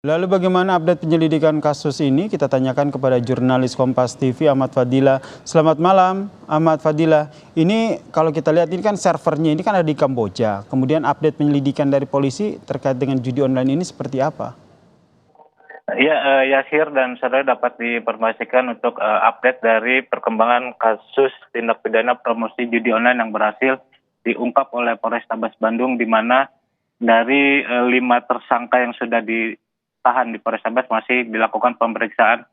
Lalu bagaimana update penyelidikan kasus ini? Kita tanyakan kepada jurnalis Kompas TV Ahmad Fadila. Selamat malam Ahmad Fadila. Ini kalau kita lihat ini kan servernya ini kan ada di Kamboja. Kemudian update penyelidikan dari polisi terkait dengan judi online ini seperti apa? Ya, Yasir dan saudara dapat diinformasikan untuk update dari perkembangan kasus tindak pidana promosi judi online yang berhasil diungkap oleh Polrestabes Bandung, di mana dari 5 tersangka yang sudah ditahan di Polrestabes masih dilakukan pemeriksaan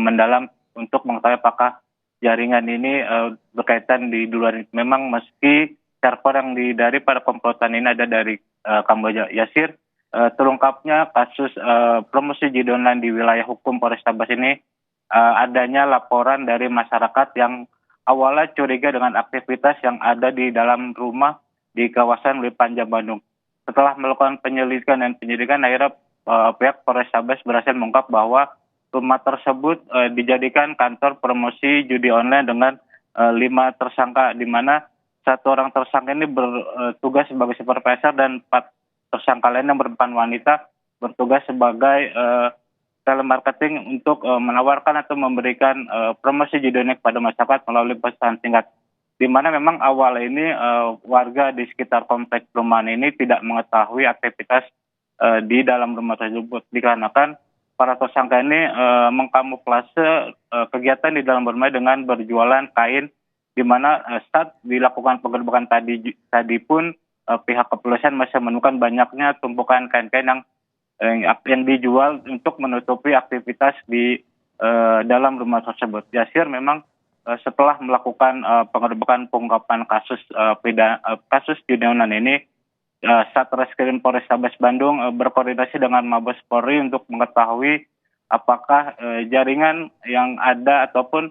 mendalam untuk mengetahui apakah jaringan ini berkaitan di luar. Memang meski server yang dari pada komplotan ini ada dari Kamboja. Yasir, terungkapnya kasus promosi judi online di wilayah hukum Polrestabes ini adanya laporan dari masyarakat yang awalnya curiga dengan aktivitas yang ada di dalam rumah di kawasan Lipanjang Bandung. Setelah melakukan penyelidikan dan penyidikan, akhirnya pihak Polrestabes berhasil mengungkap bahwa rumah tersebut dijadikan kantor promosi judi online dengan 5 tersangka, di mana 1 orang tersangka ini bertugas sebagai supervisor dan 4 tersangka lain yang merupakan wanita bertugas sebagai telemarketing untuk menawarkan atau memberikan promosi judi online kepada masyarakat melalui pesan singkat. Di mana memang awal ini warga di sekitar kompleks perumahan ini tidak mengetahui aktivitas di dalam rumah tersebut, dikarenakan para tersangka ini mengkamuflase kegiatan di dalam rumah dengan berjualan kain, di mana saat dilakukan penggerbekan tadi pun pihak kepolisian masih menemukan banyaknya tumpukan kain-kain yang dijual untuk menutupi aktivitas di dalam rumah tersebut. Yasir, memang setelah melakukan penggerbekan pengungkapan kasus judi online ini, Satreskrim Polrestabes Bandung berkoordinasi dengan Mabes Polri untuk mengetahui apakah jaringan yang ada ataupun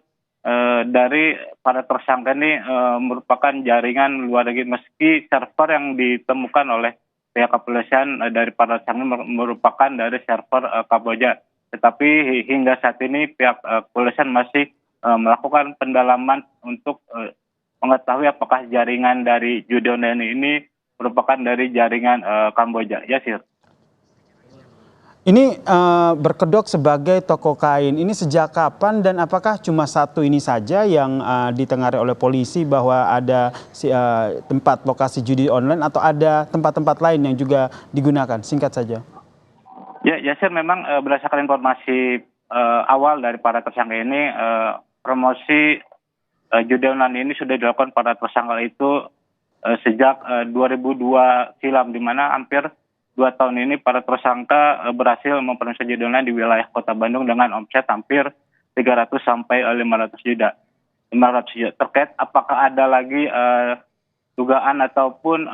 dari para tersangka ini merupakan jaringan luar negeri, meski server yang ditemukan oleh pihak kepolisian dari para tersangka merupakan dari server Kamboja. Tetapi hingga saat ini pihak kepolisian masih melakukan pendalaman untuk mengetahui apakah jaringan dari judi online ini merupakan dari jaringan Kamboja. Yasir. Ini berkedok sebagai toko kain. Ini sejak kapan dan apakah cuma satu ini saja yang ditengarai oleh polisi bahwa ada tempat lokasi judi online atau ada tempat-tempat lain yang juga digunakan? Singkat saja. Ya, Yasir, memang berdasarkan informasi awal dari para tersangka ini, promosi judi online ini sudah dilakukan pada tersangka itu sejak 2002 silam, di mana hampir 2 tahun ini para tersangka berhasil mempromosi judi online di wilayah Kota Bandung dengan omset hampir 300 sampai 500 juta. Terkait apakah ada lagi dugaan ataupun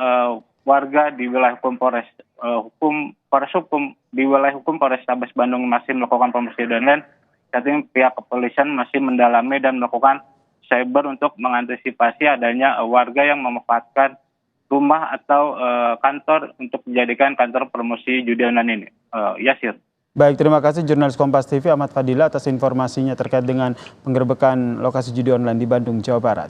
warga di wilayah hukum di wilayah hukum Polrestabes Bandung masih melakukan promosi judi online, saat ini pihak kepolisian masih mendalami dan melakukan cyber untuk mengantisipasi adanya warga yang memanfaatkan rumah atau kantor untuk menjadikan kantor promosi judi online ini. Yasir. Baik, terima kasih jurnalis Kompas TV Ahmad Fadila atas informasinya terkait dengan penggerbekan lokasi judi online di Bandung, Jawa Barat.